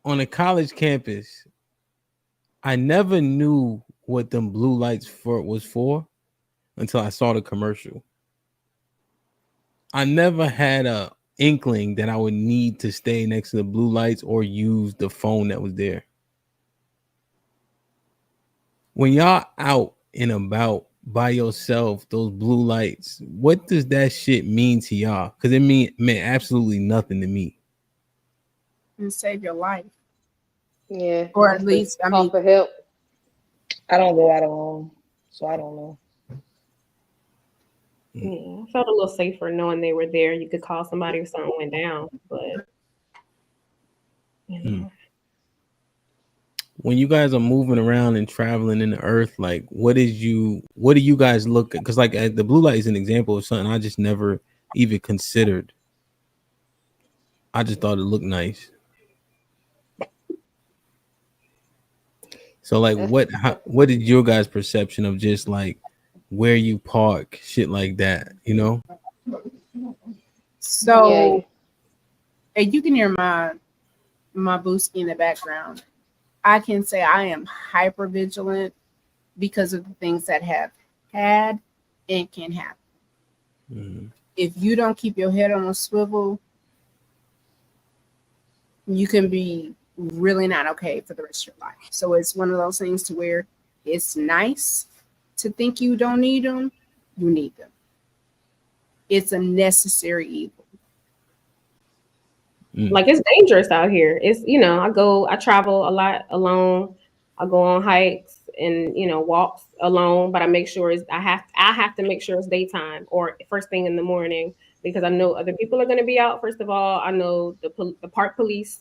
on a college campus, I never knew what them blue lights was for until I saw the commercial. I never had a inkling that I would need to stay next to the blue lights or use the phone that was there. When y'all out and about by yourself, those blue lights, what does that shit mean to y'all? Because it meant absolutely nothing to me. And save your life. Yeah. Or at least, I mean, for help. I don't go out alone, so I don't know. Yeah, I felt a little safer knowing they were there. You could call somebody if something went down, but you know. When you guys are moving around and traveling in the earth, like what do you guys look at? Because like the blue light is an example of something I just never even considered. I just thought it looked nice. So like what is your guys' perception of just like where you park, shit like that, you know? so and you can hear my booski in the background. I can say I am hyper vigilant because of the things that have had and can happen. Mm-hmm. If you don't keep your head on a swivel, you can be really not okay for the rest of your life. So it's one of those things to where it's nice to think you don't need them. You need them. It's a necessary evil. Like it's dangerous out here. It's I travel a lot alone. I go on hikes and walks alone, but I make sure I have to make sure it's daytime or first thing in the morning because I know other people are going to be out. First of all, I know the park police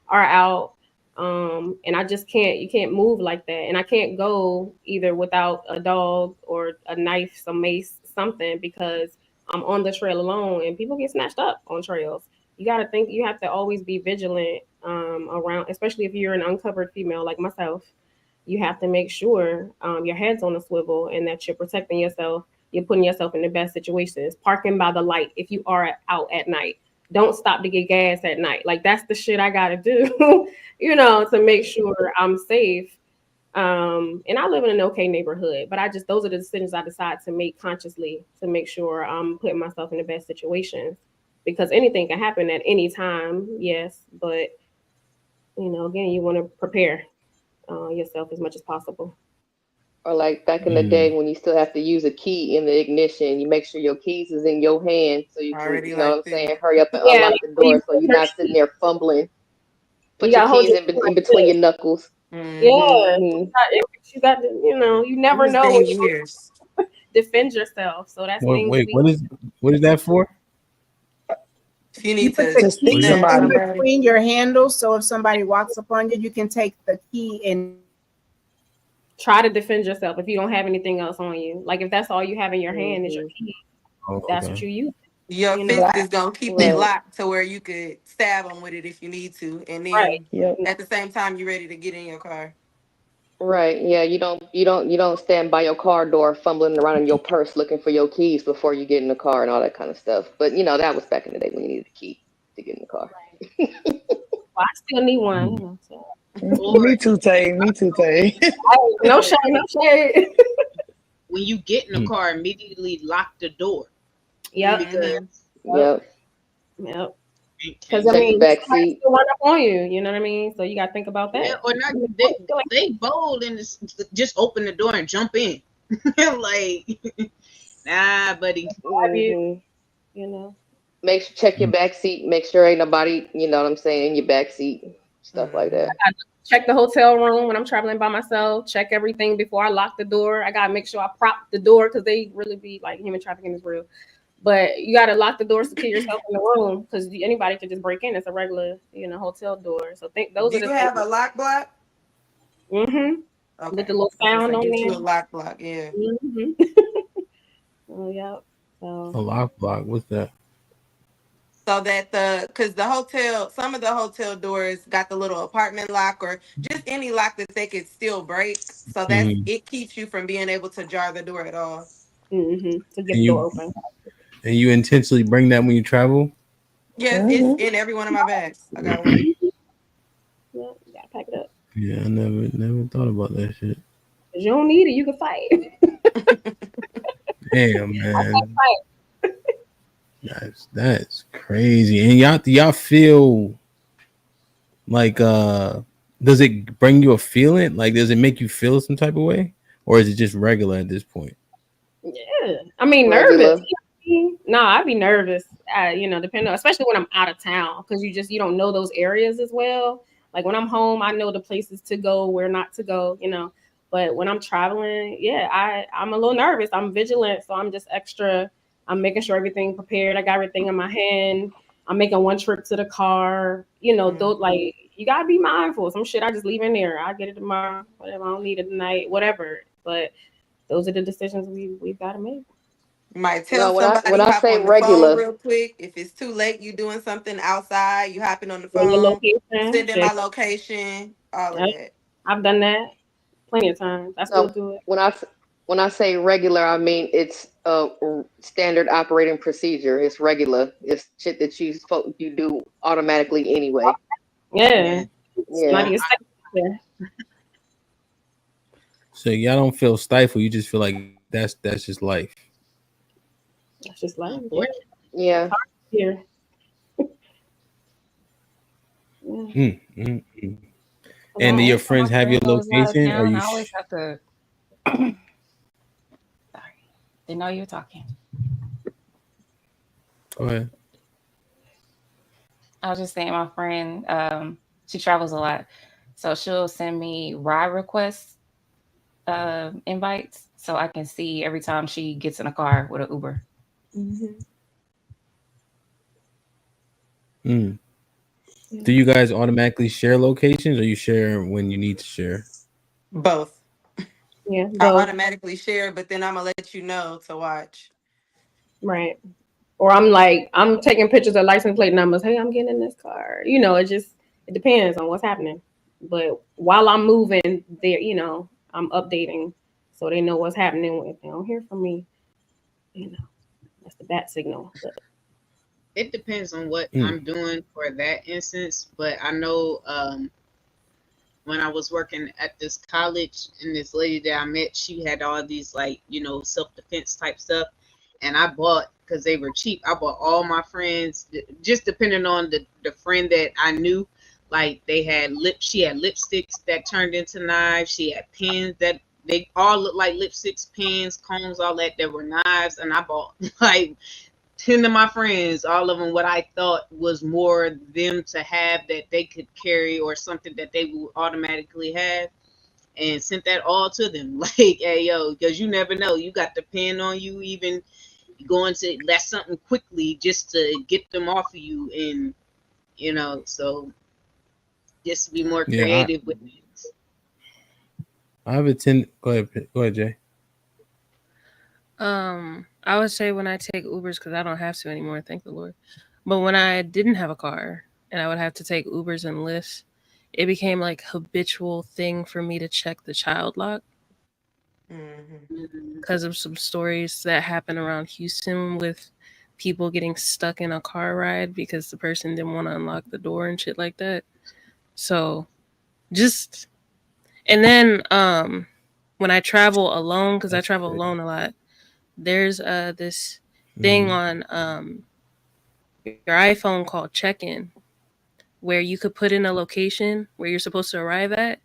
are out, and I just you can't move like that, and I can't go either without a dog or a knife, some mace, something because I'm on the trail alone, and people get snatched up on trails. You got to think you have to always be vigilant around, especially if you're an uncovered female like myself. You have to make sure your head's on a swivel and that you're protecting yourself. You're putting yourself in the best situations. Parking by the light if you are out at night. Don't stop to get gas at night. Like that's the shit I got to do, to make sure I'm safe. And I live in an okay neighborhood, but those are the decisions I decide to make consciously to make sure I'm putting myself in the best situations. Because anything can happen at any time, yes, but again, you want to prepare yourself as much as possible. Or like back in the day when you still have to use a key in the ignition, you make sure your keys is in your hand so you can, you know what I'm saying, hurry up and unlock the door so you're not sitting there fumbling. Put your keys in between your knuckles. Yeah, you got to, you never know when you defend yourself. So that's wait, what is that for? You need put the key in between your handles, so if somebody walks upon you, you can take the key and try to defend yourself if you don't have anything else on you. Like if that's all you have in your hand is your key, that's what you use. Your fist is gonna keep it locked to where you could stab them with it if you need to, and then at the same time you're ready to get in your car. Right. Yeah. You don't stand by your car door fumbling around in your purse looking for your keys before you get in the car and all that kind of stuff. But that was back in the day when you needed a key to get in the car. Well, I still need one. Me too, Tay. No shade. When you get in the car, immediately lock the door. Yep. Yep. Because somebody still run up on you. You know what I mean? So you got to think about that. Yeah, or not. They bold and just open the door and jump in. Like, nah, buddy. Check your back seat. Make sure ain't nobody, you know what I'm saying, in your back seat. Stuff like that. I check the hotel room when I'm traveling by myself. Check everything before I lock the door. I gotta make sure I prop the door because they really be like human trafficking is real. But you gotta lock the door, secure yourself in the room because anybody could just break in. It's a regular, hotel door. So those are the. Do you have a lock block? Mm-hmm. Okay. With the little sound on there. A lock block, yeah. Mm-hmm. Oh yeah. So. A lock block. What's that? So that some of the hotel doors got the little apartment lock or just any lock that they could still break. So that it keeps you from being able to jar the door at all. Mm-hmm. To get the door open. And you intentionally bring that when you travel? Yes, it's in every one of my bags. I got one. Yeah, I never thought about that shit. Cause you don't need it. You can fight. Damn, I man. can fight. That's crazy. And y'all feel like does it bring you a feeling? Like does it make you feel some type of way? Or is it just regular at this point? Yeah. I mean, Regular. nervous. No, I'd be nervous. Depending on, especially when I'm out of town, because you don't know those areas as well. Like when I'm home, I know the places to go, where not to go. But when I'm traveling, yeah, I'm a little nervous. I'm vigilant, so I'm just extra. I'm making sure everything prepared. I got everything in my hand. I'm making one trip to the car. Those like you gotta be mindful. Some shit I just leave in there. I get it tomorrow. Whatever. I don't need it tonight. Whatever. But those are the decisions we've got to make. You might tell No, when somebody, I hop say on the phone regular, real quick. If it's too late, you doing something outside, you hopping on the Your phone, location, sending my location, all of yep, that. I've done that plenty of times. I still no, do it. when I say regular, I mean it's a standard operating procedure. It's regular. It's shit that you do automatically anyway. Yeah, Yeah. it's not Yeah. even second. So y'all don't feel stifled, you just feel like that's just life. That's just life. Yeah, Unfortunately. it's Yeah. hard here. Yeah. Mm. Well, And do your anytime my friends have your friend goes out of location? Or town, you I always have to. Sorry, didn't know you were talking. go ahead. I was just saying, my friend, she travels a lot, so she'll send me ride requests, invites, so I can see every time she gets in a car with an Uber. Mm-hmm. Mm. Yeah. Do you guys automatically share locations or you share when you need to share? Both. Yeah, I both. automatically share, but then I'm gonna let you know to watch. Right. Or I'm taking pictures of license plate numbers. Hey, I'm getting in this car. It depends on what's happening. But while I'm moving, there, I'm updating so they know what's happening. If they don't hear from me, you know, that's the bat signal. But It depends on what Mm. I'm doing for that instance, but I know when I was working at this college and this lady that I met, she had all these self defense type stuff, and I bought because they were cheap. I bought all my friends, just depending on the friend that I knew. Like she had lipsticks that turned into knives. She had pens that they all looked like lipsticks, pens, combs, all that were knives, and I bought like 10 of my friends, all of them what I thought was more them to have that they could carry or something that they would automatically have, and sent that all to them. Like, hey, yo, because you never know. You got the pen on you, even going to let something quickly just to get them off of you. And, so just to be more Yeah, creative with things. I have a ten. Go ahead, Jay. I would say when I take Ubers, because I don't have to anymore, thank the Lord. But when I didn't have a car and I would have to take Ubers and Lyfts, it became like habitual thing for me to check the child lock Mhm. because of some stories that happened around Houston with people getting stuck in a car ride because the person didn't want to unlock the door and shit like that. So just and then when I travel alone, because I That's travel crazy. alone a lot, there's this thing Mm. on your iPhone called check-in where you could put in a location where you're supposed to arrive at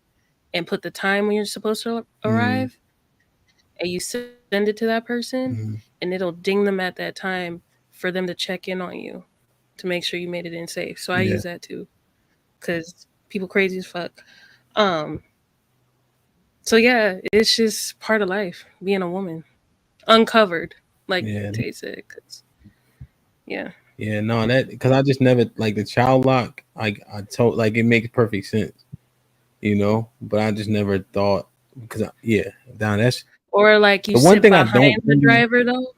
and put the time when you're supposed to Mm. arrive, and you send it to that person Mm. and it'll ding them at that time for them to check in on you to make sure you made it in safe. So I Yeah. use that too cuz people crazy as fuck. Um so yeah, it's just part of life being a woman. Uncovered, like Yeah. Tay said, 'cause, yeah. Yeah. No, that because I just never like the child lock. I told like it makes perfect sense, but I just never thought because yeah, down that's Or like you the one sit thing I behind don't the really. driver though.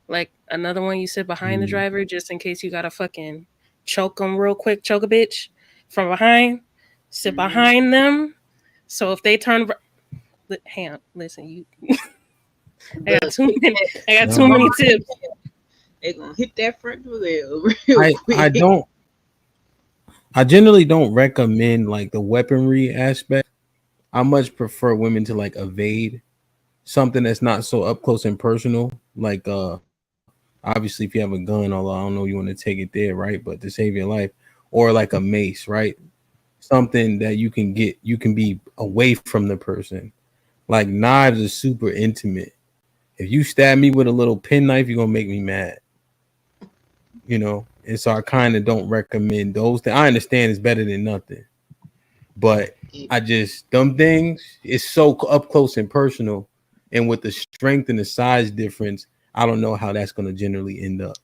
Like another one, you sit behind the Mm. driver just in case you gotta fucking choke them real quick, choke a bitch from behind. Sit Mhm. behind them. So if they turn, hang on, listen, you. I got Look, too many. I got too No, many tips. they're gonna hit that front wheel real I quick. don't. I generally don't recommend like the weaponry aspect. I much prefer women to like evade something that's not so up close and personal. Like obviously if you have a gun, although I don't know you want to take it there, right? But to save your life, or like a mace, right? Something that you can be away from the person. Like knives are super intimate. If you stab me with a little penknife, you're gonna make me mad. You know, and so I kind of don't recommend those things. I understand it's better than nothing, but I just them things it's so up close and personal, and with the strength and the size difference, I don't know how that's gonna generally end up.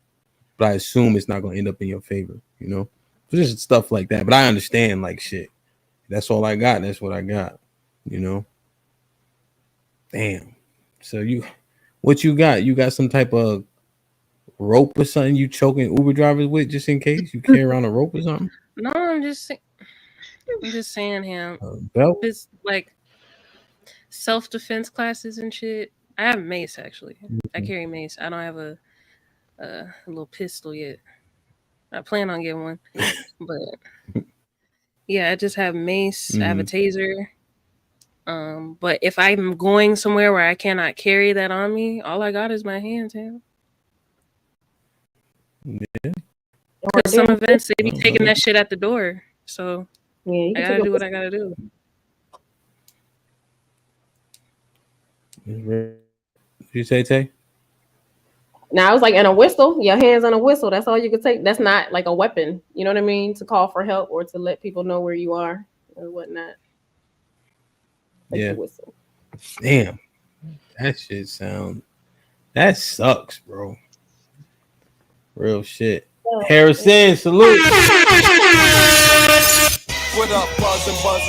But I assume it's not gonna end up in your favor. You know, so just stuff like that. But I understand like shit. That's all I got. That's what I got. You know. Damn. So what you got? You got some type of rope or something you choking Uber drivers with just in case you carry around a rope or something? No, I'm just saying him. Belt? It's like self-defense classes and shit. I have mace actually. I carry mace. I don't have a little pistol yet. I plan on getting one, but yeah, I just have mace. I have a taser. But if I'm going somewhere where I cannot carry that on me, all I got is my hands. Yeah. Because some events they be taking that shit at the door, so yeah, I gotta do what I gotta do. Did you say Tay? Now I was like, and a whistle, your hands on a whistle. That's all you could take. That's not like a weapon. You know what I mean? To call for help or to let people know where you are or whatnot. Like yeah. the whistle. Damn. That sucks, bro. Real shit. Harrison, salute. What up, buzzing, bird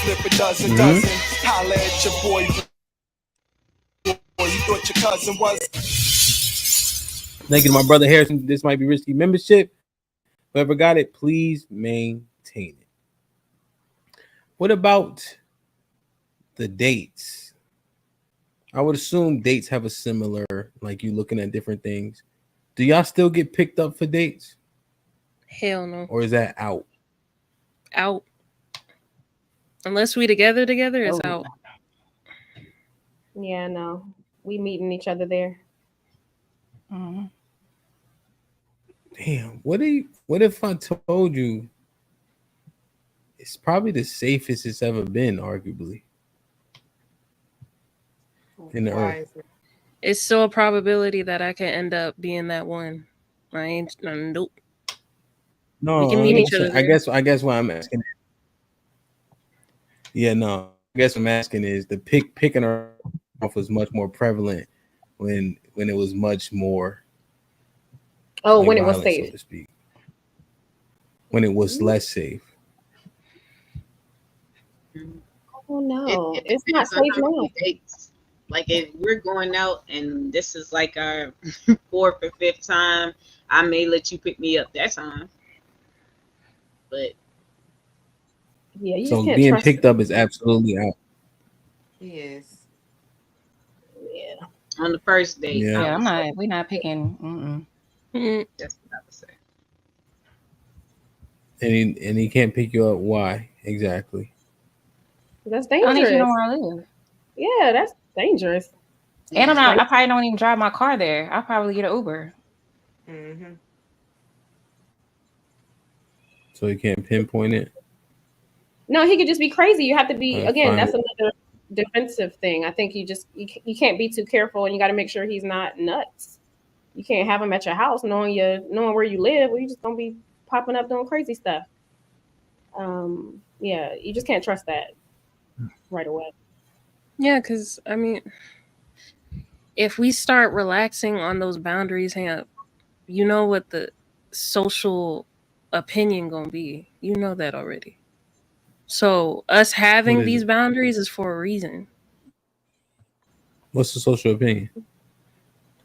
flip a dozen. Holla at your boy. You thought your cousin was. Thank you to my brother Harrison. This might be risky membership. Whoever got it, please maintain it. What about the dates? I would assume dates have a similar, like you looking at different things. Do y'all still get picked up for dates? Hell no. Or is that out? Out. Unless we together, it's out. Yeah, no. We meeting each other there. Mm-hmm. Damn. What if I told you it's probably the safest it's ever been, arguably, in the earth? It's still a probability that I can end up being that one. Nope. No, we can meet each other. I guess why I'm asking. Yeah, no. I guess what I'm asking is the picking her off was much more prevalent when it was much more. Oh, like when it was violent, safe, so to speak. When it was less safe. Oh no, it's not safe now. Like if we're going out and this is like our fourth or fifth time, I may let you pick me up that time. But yeah, you so just can't being trust picked it. up is absolutely out. Yes. Yeah. On the first date, Yeah, We're not picking. That's what I would say. And he can't pick you up. Why exactly? That's I need dangerous. you know where I live. Yeah, that's dangerous. And I probably don't even drive my car there. I'll probably get an Uber. Mm-hmm. So he can't pinpoint it. No, he could just be crazy. You have to be again. Fine. That's another defensive thing. I think you can't be too careful, and you got to make sure he's not nuts. You can't have him at your house knowing where you live. Or you just gonna be popping up doing crazy stuff. Yeah, you just can't trust that right away. Yeah, because I mean, if we start relaxing on those boundaries, you know what the social opinion gonna be. You know that already. So us having these boundaries is for a reason. What's the social opinion?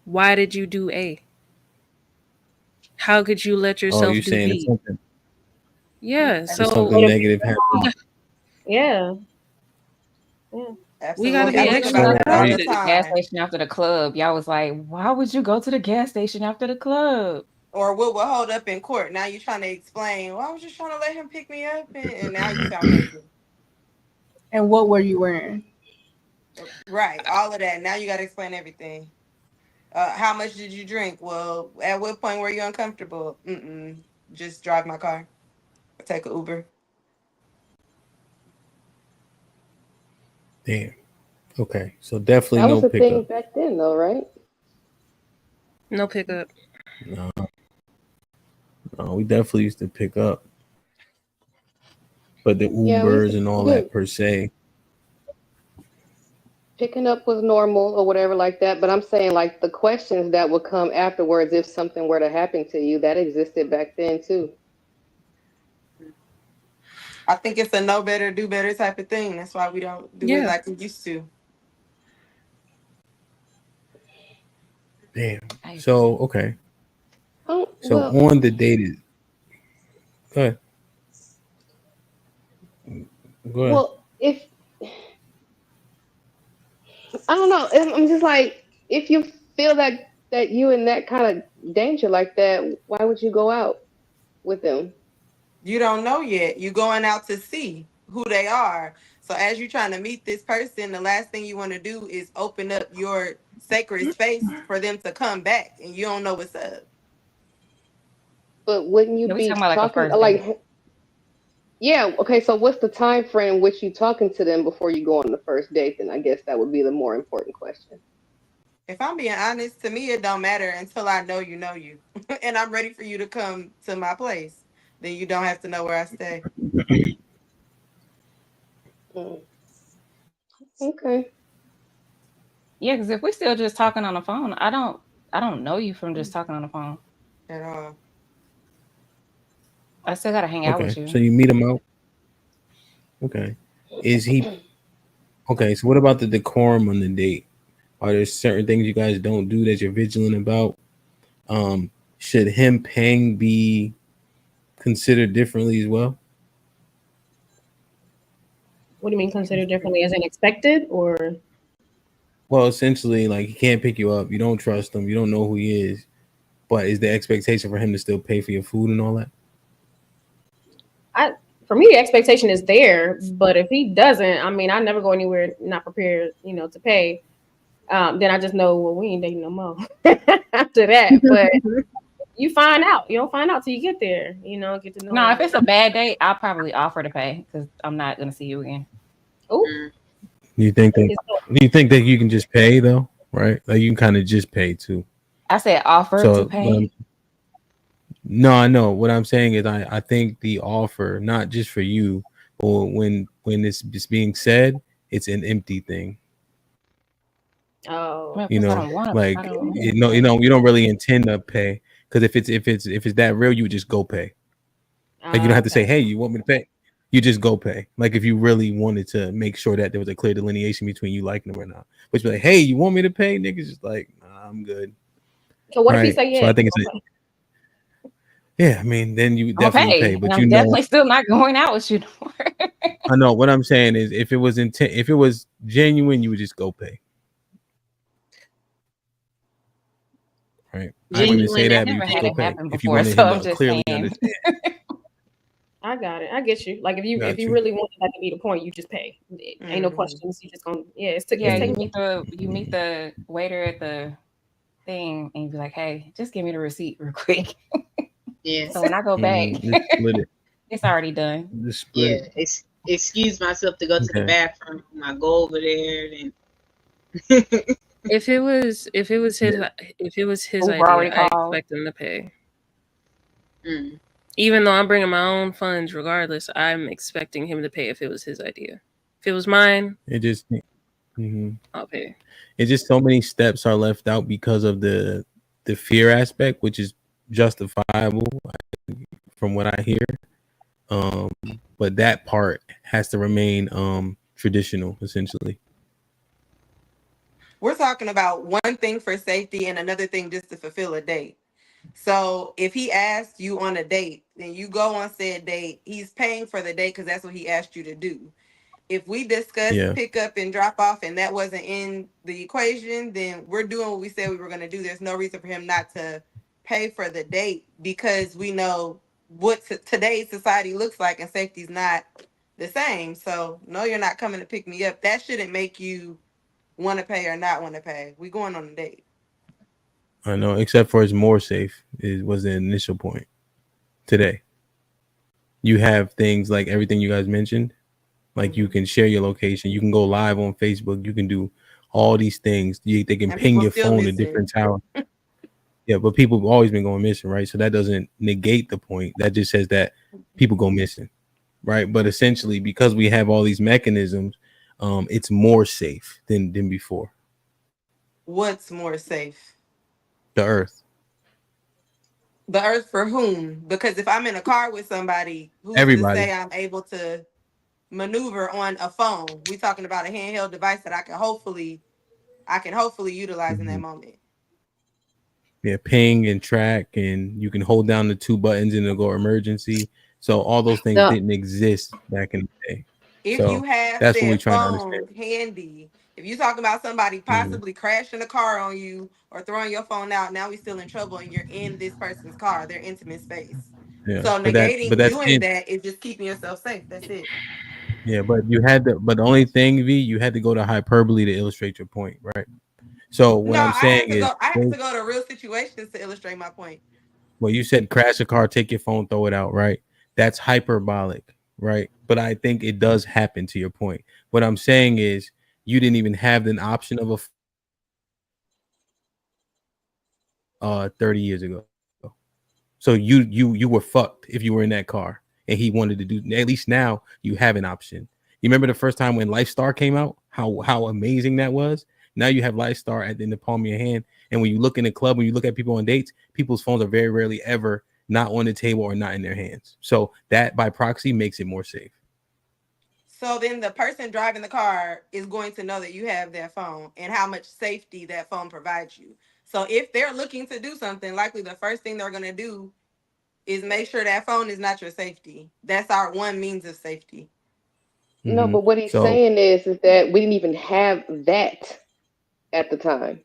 Why did you do A? How could you let yourself you're do saying B? it's something. Yeah, so something negative happened. Yeah. We gotta be extra about it all the The gas time. station after the club. Y'all was like, why would you go to the gas station after the club? Or what will hold up in court. Now you're trying to explain, well, I was just trying to let him pick me up, and now you sound crazy. And what were you wearing? Right, all of that. Now you got to explain everything. How much did you drink? Well, at what point were you uncomfortable? Just drive my car. Or take an Uber. Damn. Okay, so definitely That no was a thing pickup. back then, though, right? No pickup. No, we definitely used to pick up, but the Yeah, we used Ubers to. and all Yeah, that per se. picking up was normal or whatever like that. But I'm saying like the questions that would come afterwards if something were to happen to you, that existed back then too. I think it's a know better, do better type of thing. That's why we don't do it Yeah. like we used to. Damn. So okay. Oh So well. on the date, go ahead. Go ahead. Well, if I don't know, I'm just like if you feel that you in that kind of danger like that, why would you go out with them? You don't know yet. You're going out to see who they are. So as you're trying to meet this person, the last thing you want to do is open up your sacred space for them to come back, and you don't know what's up. But wouldn't you Yeah, we talking be about like a talking first date. like yeah, okay, so what's the time frame in which you talking to them before you go on the first date? Then I guess that would be the more important question. If I'm being honest, to me it don't matter until I know you, and I'm ready for you to come to my place. Then you don't have to know where I stay. Mm, okay. Yeah, because if we still just talking on the phone, I don't know you from just talking on the phone. At all. I still gotta hang out with Okay. you. So you meet him out. Okay. Is he okay? So what about the decorum on the date? Are there certain things you guys don't do that you're vigilant about? Should him paying be considered differently as well? What do you mean consider differently? As in expected or Well, essentially, like he can't pick you up. You don't trust him. You don't know who he is. But is the expectation for him to still pay for your food and all that? I for me the expectation is there, but if he doesn't, I mean I never go anywhere not prepared, to pay. Then I just know well we ain't dating no more after that. But you find out. You don't find out till you get there, get to know No, him. if it's a bad date, I'll probably offer to pay because I'm not gonna see you again. Oh, Mm. Do you think that? it's Do you think that you can just pay though? Right? Like you can kind of just pay too. I said offer to So pay. no, I know. What I'm saying is, I think the offer, not just for you, but when it's just being said, it's an empty thing. oh. Well, You because I know, don't want to. I like don't. you don't really intend to pay because if it's that real, you would just go pay. Like you don't have to say, Okay. hey, you want me to pay? You just go pay. Like if you really wanted to make sure that there was a clear delineation between you liking them or not. But you be like, hey, you want me to pay? Niggas just like, nah, I'm good. So what if he Right. say So yes? I think yeah, I mean, then you I'm gonna definitely pay, pay. and But I'm definitely still not going out with you no more. I know what I'm saying is if it was genuine, you would just go pay. Right. I didn't even say Genuine. I that, but you never just had go it pay. happen If you before, wanted so him I'm to just clearly saying. understand. I got it. I get you. Like if Got you you. really want that to be the point, you just pay. Ain't no questions. You just gonna Yeah, it's Mm. taking. you meet the waiter at the thing, and you be like, "Hey, just give me the receipt real quick." Yes. So when I go back, Just split it. it's already done. Just split Yeah. it. Excuse myself to go to the Okay. bathroom. I go over there and If it was Yeah. his Uber already idea, I called. expect him to pay. mm, Even though I'm bringing my own funds, regardless, I'm expecting him to pay if it was his idea. If it was mine, It just mhm. I'll pay. It's just so many steps are left out because of the fear aspect, which is justifiable from what I hear. Um, but that part has to remain traditional, essentially. We're talking about one thing for safety and another thing just to fulfill a date. So if he asked you on a date, then you go on said date, he's paying for the date because that's what he asked you to do. If we discuss Yeah. pick up and drop off and that wasn't in the equation, then we're doing what we said we were going to do. There's no reason for him not to pay for the date because we know what today's society looks like and safety's not the same. So no, you're not coming to pick me up. That shouldn't make you want to pay or not want to pay. We going on a date. I know, except for it's more safe. Was the initial point today. You have things like everything you guys mentioned. Like you can share your location, you can go live on Facebook, you can do all these things. They can And ping people your still phone to missing. different towers. Yeah, but people have always been going missing, right? So that doesn't negate the point. That just says that people go missing, right? But essentially, because we have all these mechanisms, it's more safe than before. What's more safe? The Earth, The earth for whom? Because if I'm in a car with somebody, who's to say everybody. I'm able to maneuver on a phone? We talking about a handheld device that I can hopefully utilize in that Mhm. moment. Yeah, ping and track, and you can hold down the two buttons and it'll go emergency. So all those things The didn't exist back in the day. If you So have that's what we're said trying to understand. phone handy, if you're talking about somebody Mhm. possibly crashing a car on you or throwing your phone out, now we still in trouble and you're in this person's car, their intimate space. Yeah, So but negating that's doing it. that is just keeping yourself safe. That's it. Yeah, but you had to. But the only thing, V, you had to go to hyperbole to illustrate your point, right? So what No, I'm saying is, I had to go to real situations to illustrate my point. well, you said crash a car, take your phone, throw it out, right? That's hyperbolic, right? But I think it does happen. To your point, what I'm saying is, you didn't even have an option of a 30 years ago. So you were fucked if you were in that car and he wanted to do. At least now you have an option. You remember the first time when Lifestar came out? How amazing that was. Now you have Lifestar in the palm of your hand, and when you look in the club, when you look at people on dates, people's phones are very rarely ever not on the table or not in their hands. So that by proxy makes it more safe. So then the person driving the car is going to know that you have their phone and how much safety that phone provides you. So if they're looking to do something, likely the first thing they're going to do is make sure that phone is not your safety. That's our one means of safety. No, Mm-hmm. but what he's So saying is that we didn't even have that at the time.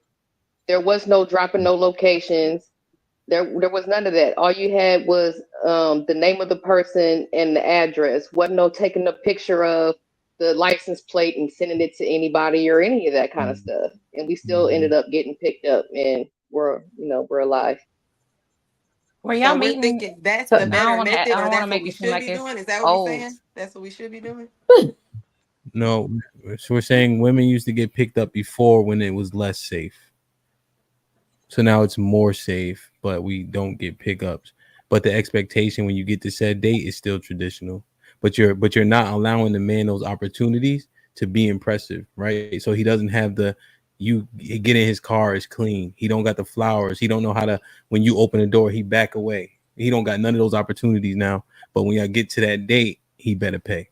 There was no dropping no locations. There was none of that. All you had was the name of the person and the address. Wasn't no taking a picture of the license plate and sending it to anybody or any of that kind of stuff. And we still ended up getting picked up and we're alive. Were y'all So we're meeting? thinking that's so the better method, I or don't want to that's what make we it seem should like be it's doing. Is that what we're old. saying? That's what we should be doing. no, so we're saying women used to get picked up before when it was less safe. So now it's more safe, but we don't get pickups. But the expectation when you get to said date is still traditional. But you're not allowing the man those opportunities to be impressive, right? So he doesn't have the you get in his car is clean. He don't got the flowers. He don't know how to when you open the door, he back away. He don't got none of those opportunities now. But when y'all get to that date, he better pay.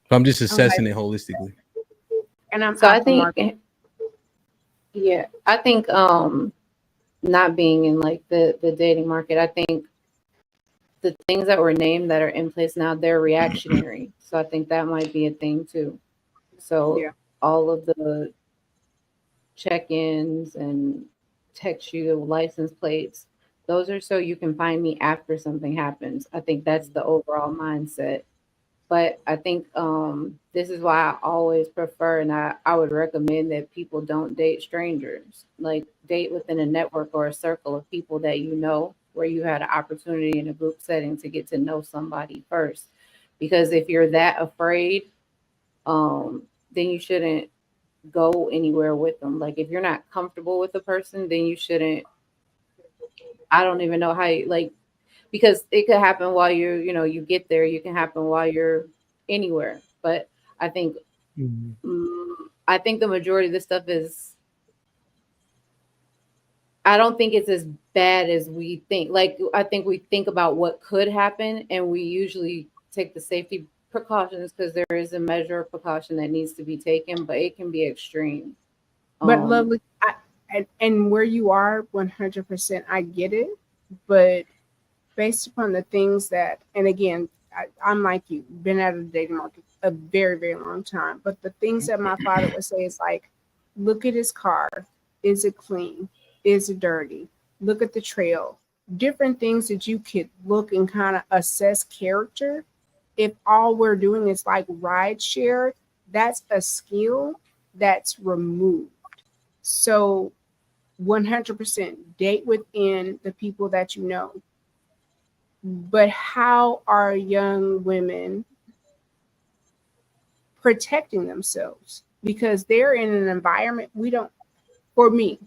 So I'm just Okay. assessing it holistically. And I'm so I out the think, market. yeah, I think not being in like the dating market, I think the things that were named that are in place now, they're reactionary. So I think that might be a thing too. So Yeah. all of the check-ins and text you license plates, those are so you can find me after something happens. I think that's the overall mindset. But I think this is why I always prefer and I would recommend that people don't date strangers. Like date within a network or a circle of people that you know, where you had an opportunity in a group setting to get to know somebody first. Because if you're that afraid, then you shouldn't go anywhere with them. Like if you're not comfortable with a person, then you shouldn't. I don't even know how you like because it could happen while you get there. You can happen while you're anywhere. But I think I think the majority of this stuff is. I don't think it's as bad as we think. Like I think we think about what could happen, and we usually take the safety precautions because there is a measure of precaution that needs to be taken, but it can be extreme. But Um, lovely, and where you are, 100%, I get it. But based upon the things that, and again, I'm like you, been out of the dating market a very, very long time. But the things that my father would say is like, look at his car. Is it clean? Is it dirty? look at the trail, different things that you could look and kind of assess character. If all we're doing is like ride share, that's a skill that's removed. So 100% date within the people that you know. But how are young women protecting themselves? Because they're in an environment we don't, for me,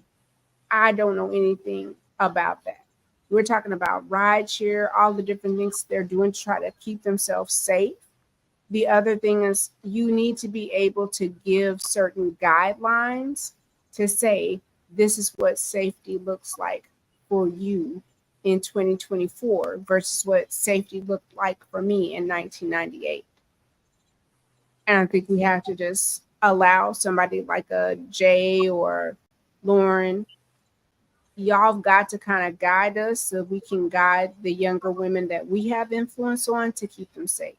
I don't know anything about that. We're talking about ride share, all the different things they're doing to try to keep themselves safe. The other thing is you need to be able to give certain guidelines to say this is what safety looks like for you in 2024 versus what safety looked like for me in 1998. And I think we have to just allow somebody like a Jay or Lauren, y'all got to kind of guide us so we can guide the younger women that we have influence on to keep them safe.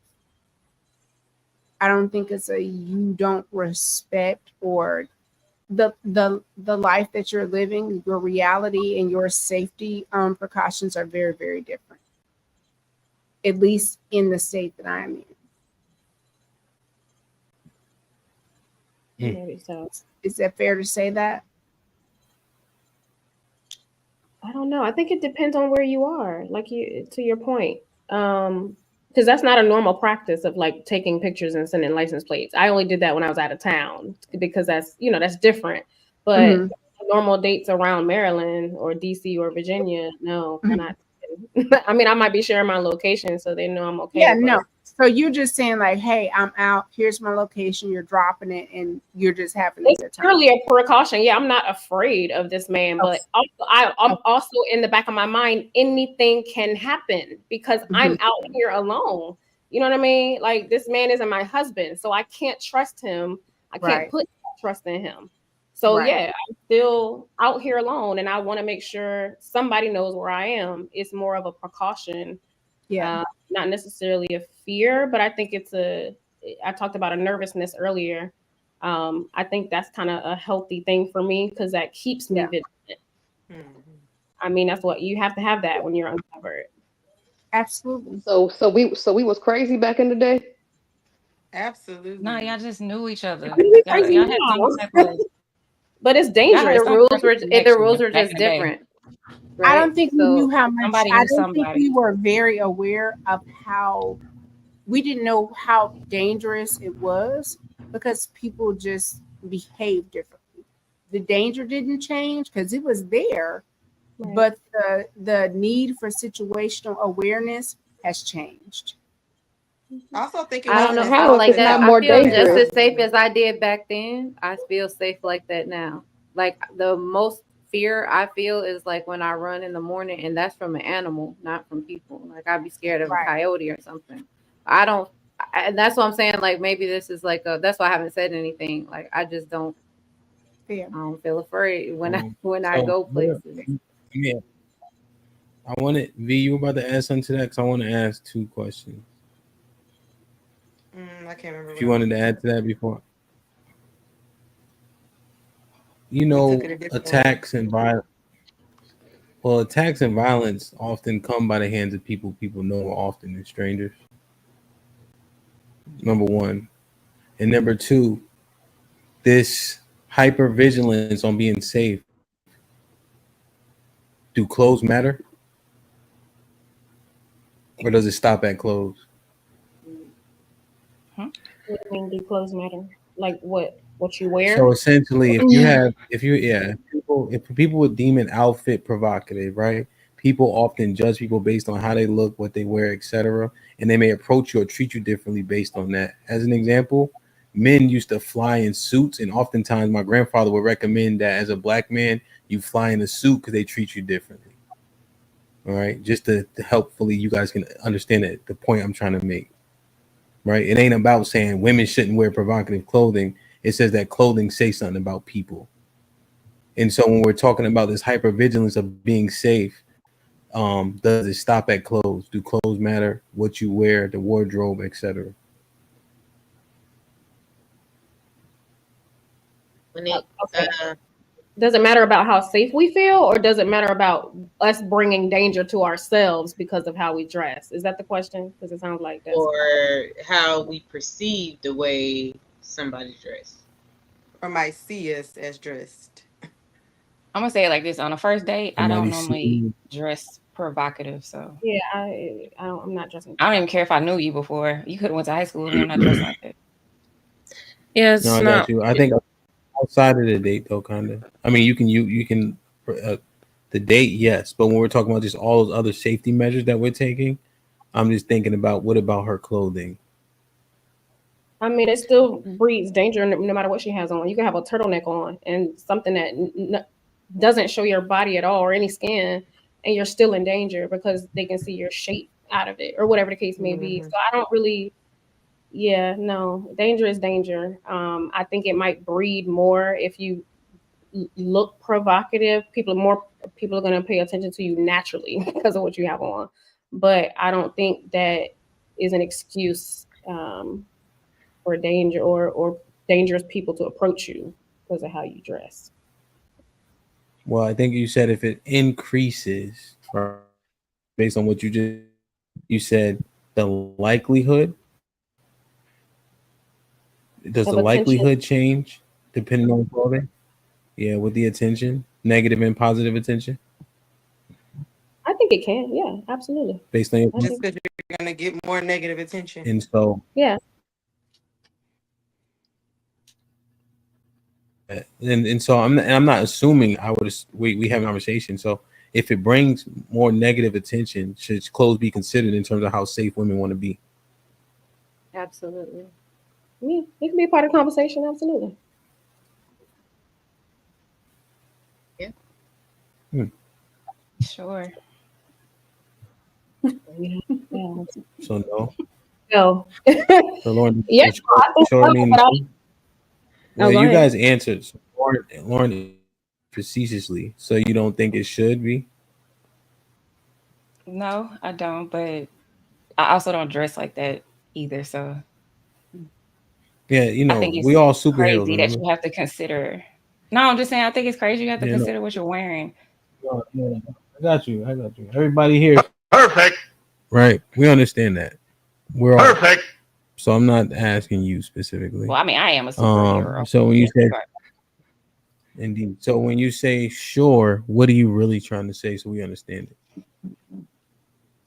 I don't think it's a you don't respect or the life that you're living, your reality and your safety precautions are very, very different. At least in the state that I'm in. Maybe so. Is that fair to say that? I don't know. I think it depends on where you are. Like you, to your point, because that's not a normal practice of like taking pictures and sending license plates. I only did that when I was out of town because that's that's different. But normal dates around Maryland or DC or Virginia, no, we're not. I mean, I might be sharing my location so they know I'm okay. Yeah, no. So you're just saying like, hey, I'm out. Here's my location. You're dropping it, and you're just having a good time. It's really a precaution. Yeah, I'm not afraid of this man, but also, I'm also in the back of my mind, anything can happen because I'm out here alone. You know what I mean? Like this man isn't my husband, so I can't trust him. I can't put trust in him. So yeah, I'm still out here alone, and I want to make sure somebody knows where I am. It's more of a precaution. Yeah. Not necessarily a fear, but I think I talked about a nervousness earlier. I think that's kind of a healthy thing for me because that keeps me vigilant. I mean, that's what you have to have that when you're uncovered. Absolutely. So we was crazy back in the day. Absolutely. No, y'all just knew each other. Y'all had some type of, but it's dangerous. The rules were just different. Right? I don't think we knew how much. I don't think we were very aware of how. We didn't know how dangerous it was because people just behave differently. The danger didn't change because it was there, but the need for situational awareness has changed. I also think I don't know how like that. I feel just as safe as I did back then. I feel safe like that now. Like the most fear I feel is like when I run in the morning, and that's from an animal, not from people. Like I'd be scared of a coyote or something. I don't, and that's what I'm saying. Like maybe this is like that's why I haven't said anything. Like I just don't. I don't feel afraid when I go places. Yeah, I wanted V. You were about to ask something to that because I want to ask two questions. I can't remember. If you wanted to add to that before, attacks and violence. Well, attacks and violence often come by the hands of people know more often than strangers. Number one. And number two, this hypervigilance on being safe. Do clothes matter? Or does it stop at clothes? What do you mean, do clothes matter? Like what you wear? So essentially, if people would deem an outfit provocative, right? People often judge people based on how they look, what they wear, etc. And they may approach you or treat you differently based on that. As an example, men used to fly in suits, and oftentimes my grandfather would recommend that as a black man, you fly in a suit because they treat you differently. All right, just to helpfully you guys can understand it, the point I'm trying to make. Right, it ain't about saying women shouldn't wear provocative clothing. It says that clothing says something about people. And so when we're talking about this hypervigilance of being safe, does it stop at clothes? Do clothes matter? What you wear, the wardrobe, etc. When it Does it matter about how safe we feel, or does it matter about us bringing danger to ourselves because of how we dress? Is that the question? Because it sounds like that's or how we perceive the way somebody dressed. Or might see us as dressed. I'm gonna say it like this: on a first date, I don't Somebody normally see. dress provocative, so yeah. I'm not dressing. I don't even care if I knew you before. You could have went to high school with me. I'm not dressing like that. Yeah, No, it's I got not. you. I think outside of the date, though, kind of. I mean, you can the date, yes, but when we're talking about just all those other safety measures that we're taking, I'm just thinking about what about her clothing? I mean, it still breeds danger no matter what she has on. You can have a turtleneck on and something that doesn't show your body at all or any skin, and you're still in danger because they can see your shape out of it or whatever the case may be. So I don't really, yeah, no, danger is danger. I think it might breed more if you look provocative. People are going to pay attention to you naturally because of what you have on. But I don't think that is an excuse. Or danger or dangerous people to approach you because of how you dress. Well, I think you said if it increases, right, based on what you said, the likelihood. Does the Of attention, likelihood change depending on clothing? Yeah, with the attention, negative and positive attention, I think it can. Yeah, absolutely. based on your I point. Just think, because you're gonna get more negative attention. And so, yeah, and so I'm not assuming I would. We have a conversation. So if it brings more negative attention, should clothes be considered in terms of how safe women want to be? Absolutely. yeah, it can be a part of the conversation. Absolutely. Yeah. Sure. Yeah. Yeah. So no. So, So Lauren, yeah, I think short so, means but no. Well, go you ahead. guys answered. So Lauren facetiously. So you don't think it should be? No, I don't. But I also don't dress like that either. So Yeah, I think we it's all superheroes, crazy that remember? you have to consider. No, I'm just saying. I think it's crazy. You have to Yeah, no, consider what you're wearing. no, yeah, I got you. I got you. Everybody here. Perfect. Right. We understand that. We're all perfect. So I'm not asking you specifically. Well, I mean, I am a superhero. So when you Yeah, said indeed, so when you say sure, what are you really trying to say so we understand it?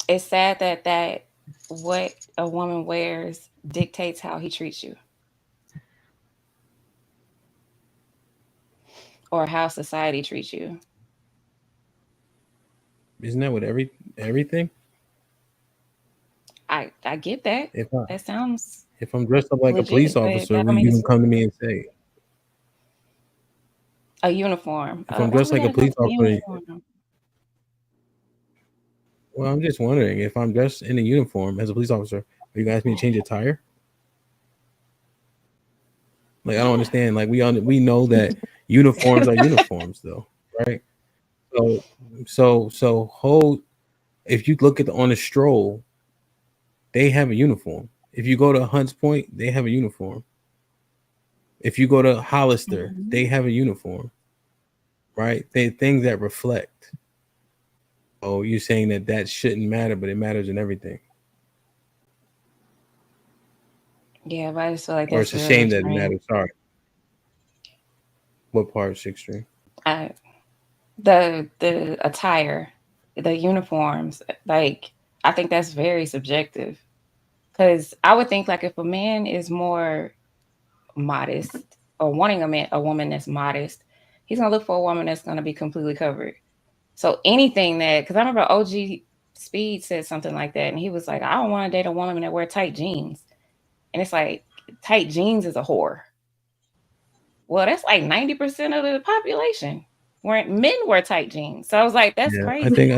it's sad that what a woman wears dictates how he treats you or how society treats you. Isn't that what everything? I get that. If That sounds I'm dressed up like a police legit, but officer, that don't mean you it's can come to me and say, a uniform. if I'm Why dressed we like a gotta go police to the officer, uniform? well, I'm just wondering if I'm dressed in a uniform as a police officer, are you gonna ask me to change a tire? Like I don't Yeah. understand. Like we know that uniforms are uniforms, though, right? So hold. If you look at on a stroll, they have a uniform. If you go to Hunts Point, they have a uniform. If you go to Hollister, they have a uniform, right? They things that reflect. Oh, you're saying that shouldn't matter, but it matters in everything. Yeah, but I just feel like Or that's it's a very shame that it extreme. matters. Sorry. What part is extreme? I, the attire, the uniforms, like I think that's very subjective. Because I would think like if a man is more modest or wanting a woman that's modest, he's gonna look for a woman that's gonna be completely covered. So anything that, because I remember OG Speed said something like that, and he was like, I don't want to date a woman that wear tight jeans, and it's like tight jeans is a whore. Well, that's like 90% of the population. Where men wear tight jeans, so I was like, that's Yeah, crazy.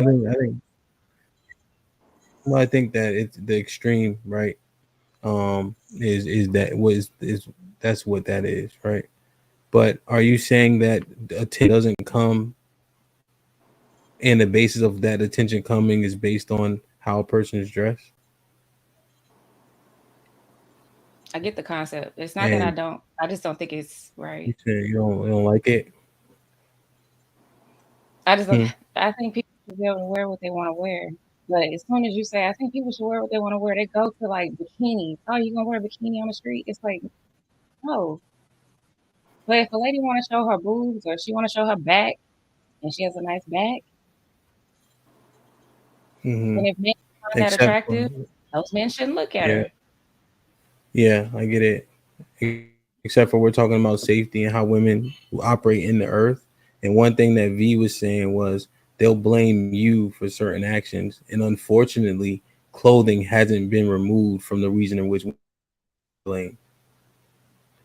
well, I think that it's the extreme, right? Is that was is that's what that is, right? But are you saying that attention doesn't come, and the basis of that attention coming is based on how a person is dressed? I get the concept. It's not that I And don't. I just don't think it's you right. say you don't like it. I think people should be able to wear what they want to wear. But as soon as you say, I think people should wear what they want to wear, they go to like bikinis. Oh, you gonna wear a bikini on the street? It's like, no. But if a lady want to show her boobs or she want to show her back and she has a nice back, and if men find that Except attractive, those men shouldn't look at yeah, her. yeah, I get it. Except for we're talking about safety and how women operate in the earth. And one thing that V was saying was they'll blame you for certain actions, and unfortunately, clothing hasn't been removed from the reason in which we blame.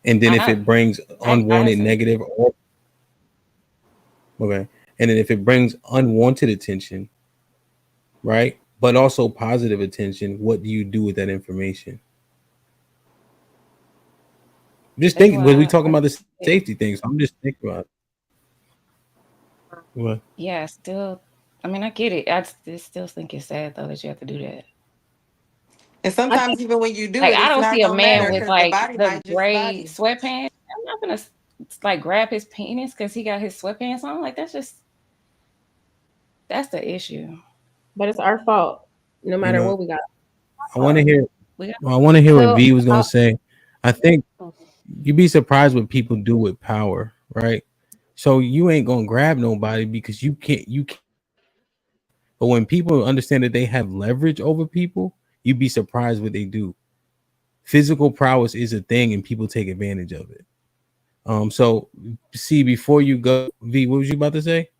And then if it brings I unwanted say, negative or okay, and then if it brings unwanted attention, right? But also positive attention, what do you do with that information? Just that's think, because we why talking about the safety things. I'm just thinking about it. What? yeah, still, I mean, I get it. Still think it's sad though that you have to do that. And I think sometimes even when you do Like, it, I it's don't not see a gonna man matter with because the like body the might just gray body. sweatpants. I'm not gonna like grab his penis because he got his sweatpants on. Like, that's the issue. but it's our fault, no You matter know, what we got. I want to hear. We got I want to hear what So, V was gonna say. I think you'd be surprised what people do with power, right? So you ain't gonna grab nobody because you can't. You can't. But when people understand that they have leverage over people, you'd be surprised what they do. Physical prowess is a thing, and people take advantage of it. So see, before you go, V, what was you about to say?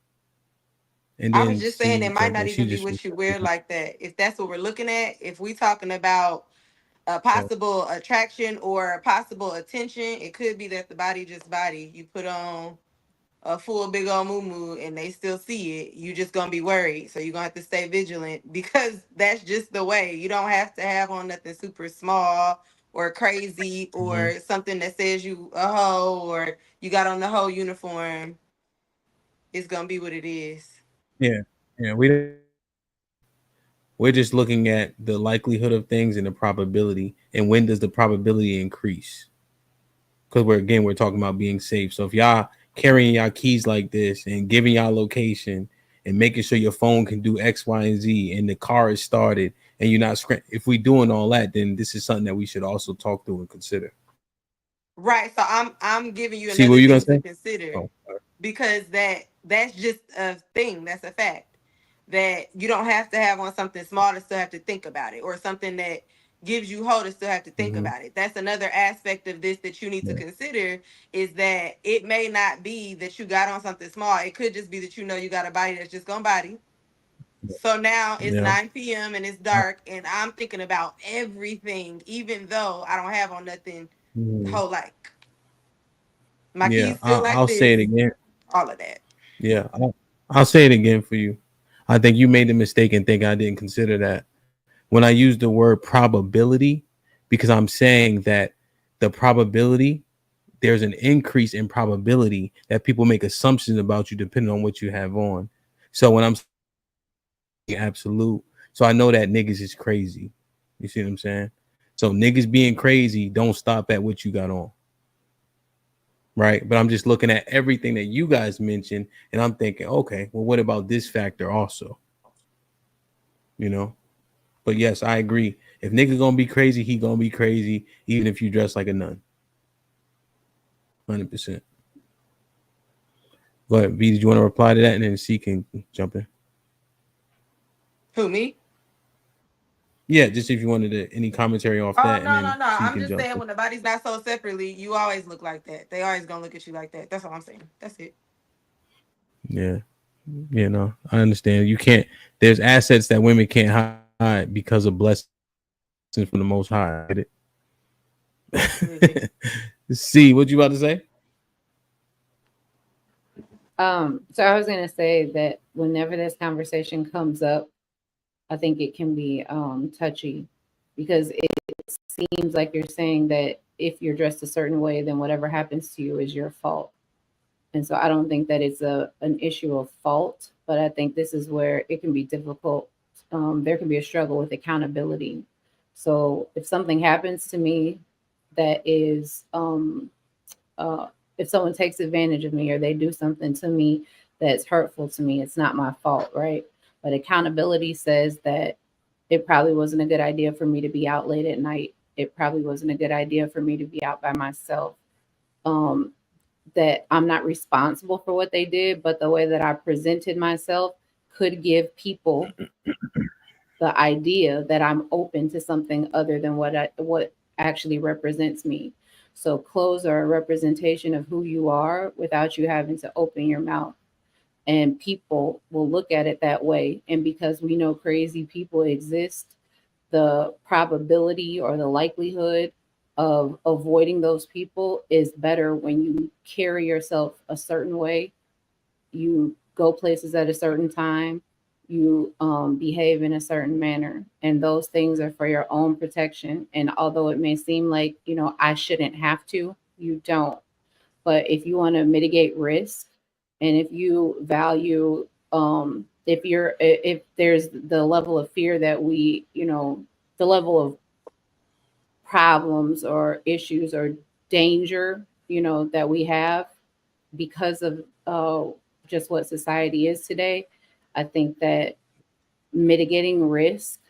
And I was then just saying C it might jump not in. She even be just what you wear like that. If that's what we're looking at, if we talking about a possible attraction or a possible attention, it could be that the body just body. You put on a full big old moo and they still see it. You just gonna be worried. So you're gonna have to stay vigilant because that's just the way. You don't have to have on nothing super small or crazy or something that says you a hoe or you got on the whole uniform. It's gonna be what it is. yeah, yeah. We're just looking at the likelihood of things and the probability, and when does the probability increase? Because we're talking about being safe. So if y'all carrying y'all keys like this and giving y'all location and making sure your phone can do X, Y, and Z, and the car is started, and you're not if we doing all that, then this is something that we should also talk through and consider. Right. So I'm giving you See what another you gonna thing to say? consider Oh, because that's just a thing. That's a fact. That you don't have to have on something small to still have to think about it, or something that gives you hope to still have to think about it. That's another aspect of this that you need to yeah. consider is that it may not be that you got on something small. It could just be that you know you got a body that's just gonna body. So now it's Yeah. 9 p.m. and it's dark, and I'm thinking about everything, even though I don't have on nothing Mhm. whole like my Yeah. keys feel like I'll say this, it again. all of that. Yeah. I'll say it again for you. I think you made the mistake and think I didn't consider that when I use the word probability, because I'm saying that the probability, there's an increase in probability that people make assumptions about you depending on what you have on. So when I'm saying absolute, so I know that niggas is crazy. You see what I'm saying? So niggas being crazy don't stop at what you got on. Right. But I'm just looking at everything that you guys mentioned and I'm thinking, okay, well, what about this factor also? You know? But yes, I agree. If nigga gonna be crazy, he gonna be crazy, even if you dress like a nun. 100%. Go ahead, V. Did you want to reply to that, and then C can jump in? Who me? Yeah, just if you wanted any commentary off Oh that, and no, then no, no. C I'm can just jump saying in. when the body's not sold separately, you always look like that. They always gonna look at you like that. That's all I'm saying. That's it. Yeah, you know, I understand. You can't. There's assets that women can't hide because of blessings from the Most High. Get Absolutely. it? C, what you about to say? So I was gonna say that whenever this conversation comes up, I think it can be touchy because it seems like you're saying that if you're dressed a certain way, then whatever happens to you is your fault. And so I don't think that it's an issue of fault, but I think this is where it can be difficult. There can be a struggle with accountability. So if something happens to me that is, if someone takes advantage of me or they do something to me that's hurtful to me, it's not my fault, right? But accountability says that it probably wasn't a good idea for me to be out late at night. It probably wasn't a good idea for me to be out by myself. That I'm not responsible for what they did, but the way that I presented myself could give people the idea that I'm open to something other than what actually represents me. So clothes are a representation of who you are without you having to open your mouth. And people will look at it that way. And because we know crazy people exist, the probability or the likelihood of avoiding those people is better when you carry yourself a certain way, you go places at a certain time, you behave in a certain manner, and those things are for your own protection. And although it may seem like, you know, I shouldn't have to, you don't. But if you want to mitigate risk, and if you value, if there's the level of fear that we, you know, the level of problems or issues or danger, you know, that we have because of just what society is today, I think that mitigating risk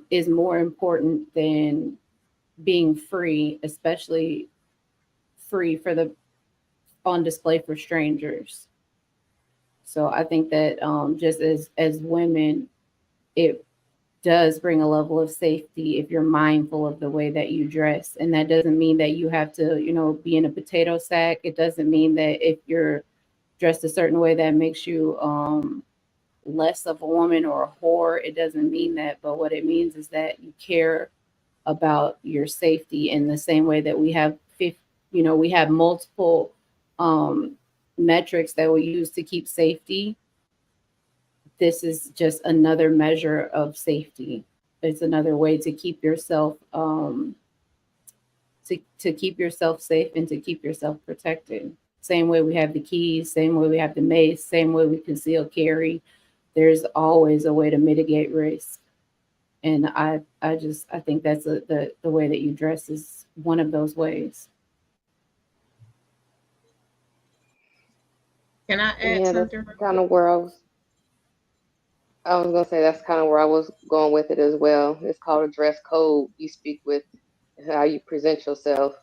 is more important than being free, especially free for the on display for strangers. So I think that just as women, it does bring a level of safety if you're mindful of the way that you dress. And that doesn't mean that you have to, you know, be in a potato sack. It doesn't mean that if you're dressed a certain way that makes you less of a woman or a whore. It doesn't mean that. But what it means is that you care about your safety in the same way that we have, we have multiple metrics that we use to keep safety. This is just another measure of safety. It's another way to keep yourself to keep yourself safe and to keep yourself protected. Same way we have the keys, same way we have the mace, same way we conceal carry. There's always a way to mitigate risk. And I think that's the way that you dress is one of those ways. Can I add something? That's kind of where I was gonna say that's kind of where I was going with it as well. It's called a dress code. You speak with how you present yourself,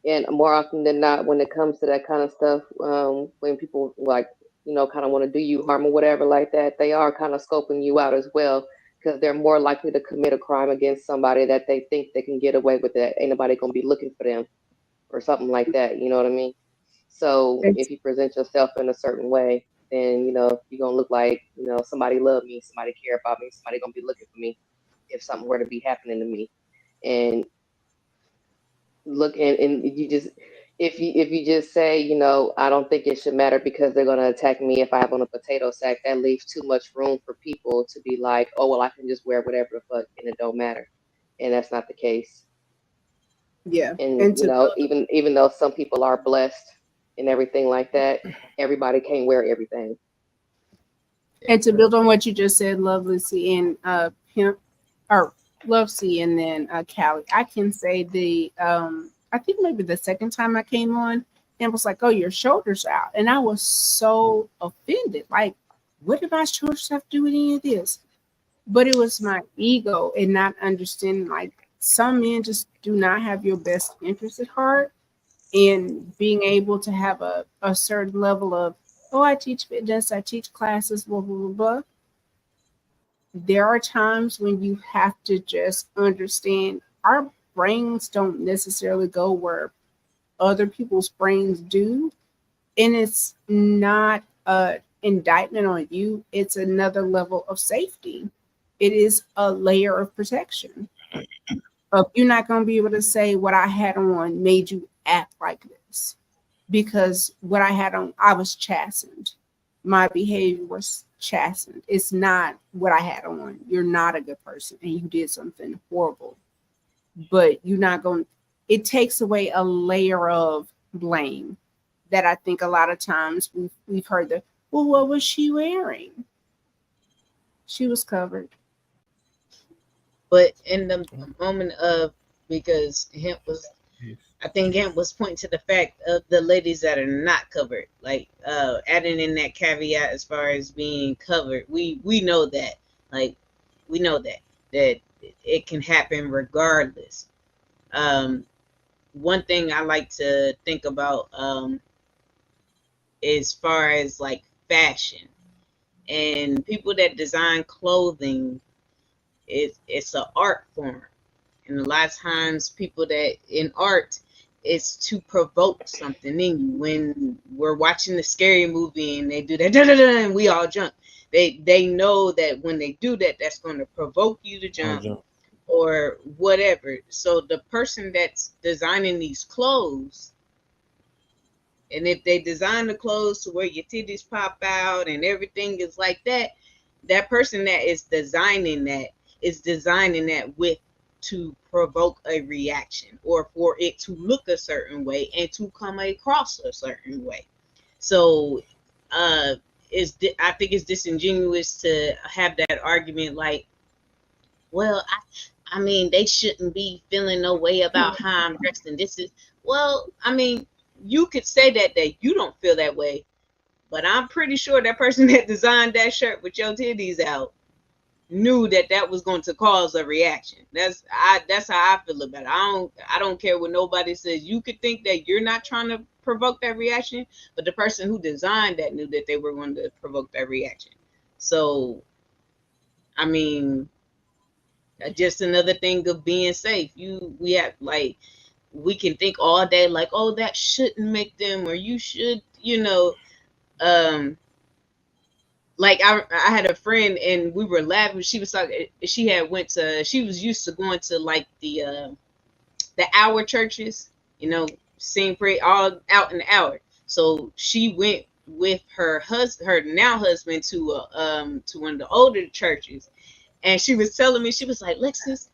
and more often than not, when it comes to that kind of stuff, when people like kind of want to do you harm or whatever like that, they are kind of scoping you out as well because they're more likely to commit a crime against somebody that they think they can get away with. That ain't nobody gonna be looking for them or something like that. You know what I mean? So if you present yourself in a certain way, then you're gonna look like somebody love me, somebody care about me, somebody gonna be looking for me if something were to be happening to me. And look, and you just if you just say I don't think it should matter because they're gonna attack me if I have on a potato sack, that leaves too much room for people to be like, oh well, I can just wear whatever the fuck and it don't matter, and that's not the case. Yeah, and even though some people are blessed and everything like that, everybody can't wear everything. And to build on what you just said, Lovely and Pimp, or Lovesy and then Callie, I can say I think maybe the second time I came on and was like, oh, your shoulders out. And I was so offended. Like, what did my shoulders have to do with any of this? But it was my ego and not understanding, like, some men just do not have your best interest at heart. And being able to have a certain level of, oh, I teach fitness, I teach classes, blah, blah, blah, blah. There are times when you have to just understand our brains don't necessarily go where other people's brains do. And it's not an indictment on you. It's another level of safety. It is a layer of protection. You're not going to be able to say what I had on made you act like this, because what I had on, I was chastened. My behavior was chastened. It's not what I had on. You're not a good person and you did something horrible. But you're not going, it takes away a layer of blame that I think a lot of times we've heard the, well, what was she wearing? She was covered. But in the moment of, because hemp was I think Ant was pointing to the fact of the ladies that are not covered, like adding in that caveat as far as being covered. We know that, like, we know that it can happen regardless. One thing I like to think about as far as like fashion and people that design clothing, it's an art form. And a lot of times people that in art, it's to provoke something in you. When we're watching the scary movie and they do that, and we all jump. They know that when they do that, that's going to provoke you to jump or whatever. So the person that's designing these clothes, and if they design the clothes to where your titties pop out and everything is like that, that person that is designing that with to provoke a reaction or for it to look a certain way and to come across a certain way. So I think it's disingenuous to have that argument like, well, I mean, they shouldn't be feeling no way about how I'm dressed, and this is, well, I mean, you could say that you don't feel that way, but I'm pretty sure that person that designed that shirt with your titties out knew that was going to cause a reaction. That's how I feel about it. I don't care what nobody says. You could think that you're not trying to provoke that reaction, but the person who designed that knew that they were going to provoke that reaction. So, I mean, just another thing of being safe. We have, like, we can think all day like, oh, that shouldn't make them, or you should, like I had a friend and we were laughing. She was talking. She was used to going to like the hour churches, sing pray all out in the hour. So she went with her now husband to one of the older churches, and she was telling me, she was like, Lexus,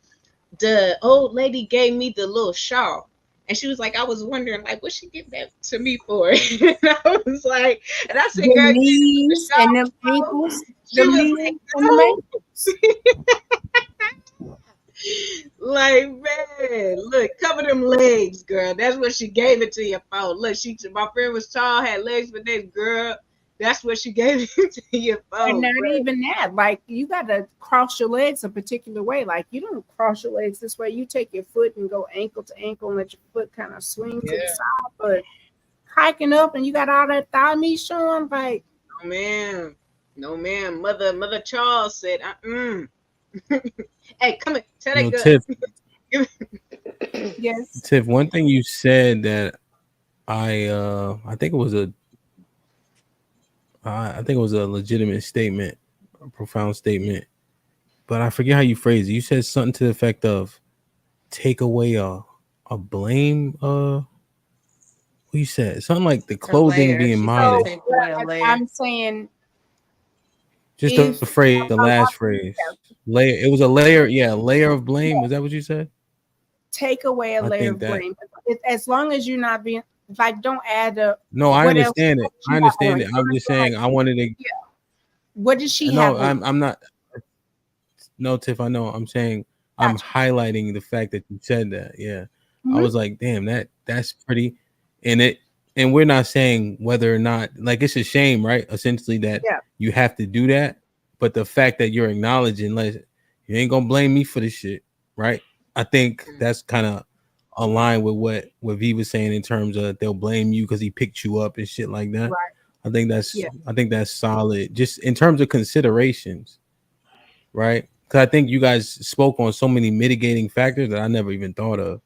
the old lady gave me the little shawl. And she was like, I was wondering, like, what she give that to me for? And I was like, and I said, the girl, knees and the ankles, the knees and the ankles. Like, man, look, cover them legs, girl. That's what she gave it to you for. Look, my friend was tall, had legs, but that girl, that's what she gave it to you for. And not even that. Like, you got to cross your legs a particular way. Like, you don't cross your legs this way. You take your foot and go ankle to ankle and let your foot kind of swing to the side. But hiking up and you got all that thigh meat showing, like, no, ma'am. Mother Charles said, Hey, come here. Tell that girl. Tiff. Yes. Tiff, one thing you said that I think it was a legitimate statement, a profound statement, but I forget how you phrased it. You said something to the effect of take away a blame. What you said? Something like the clothing being modest. I'm saying just the phrase, the last phrase. Layer. It was a layer. Yeah, layer of blame. Was that what you said? Take away a layer of blame. As long as you're not being, like, don't add a. No, I understand it. I understand it. I'm just saying I wanted to. Yeah. What did she have? No, I'm not. No, Tiff, I know. I'm saying I'm highlighting the fact that you said that. Yeah. I was like, damn, that's pretty. And we're not saying whether or not, like, it's a shame, right? Essentially that you have to do that. But the fact that you're acknowledging, like, you ain't gonna blame me for this shit, right? I think that's kind of aligned with what V was saying in terms of they'll blame you because he picked you up and shit like that. Right. I think that's solid. Just in terms of considerations, right? Because I think you guys spoke on so many mitigating factors that I never even thought of.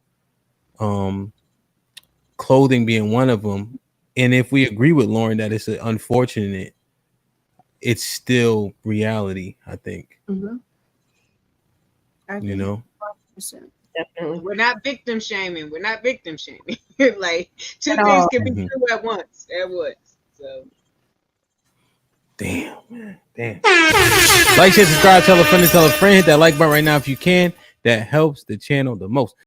Clothing being one of them. And if we agree with Lauren that it's unfortunate, it's still reality, I think. Mm-hmm. You know? Definitely. We're not victim shaming. Like, two things can be true at once. So. Damn, man. Damn. Like, share, subscribe, tell a friend, hit that like button right now if you can. That helps the channel the most.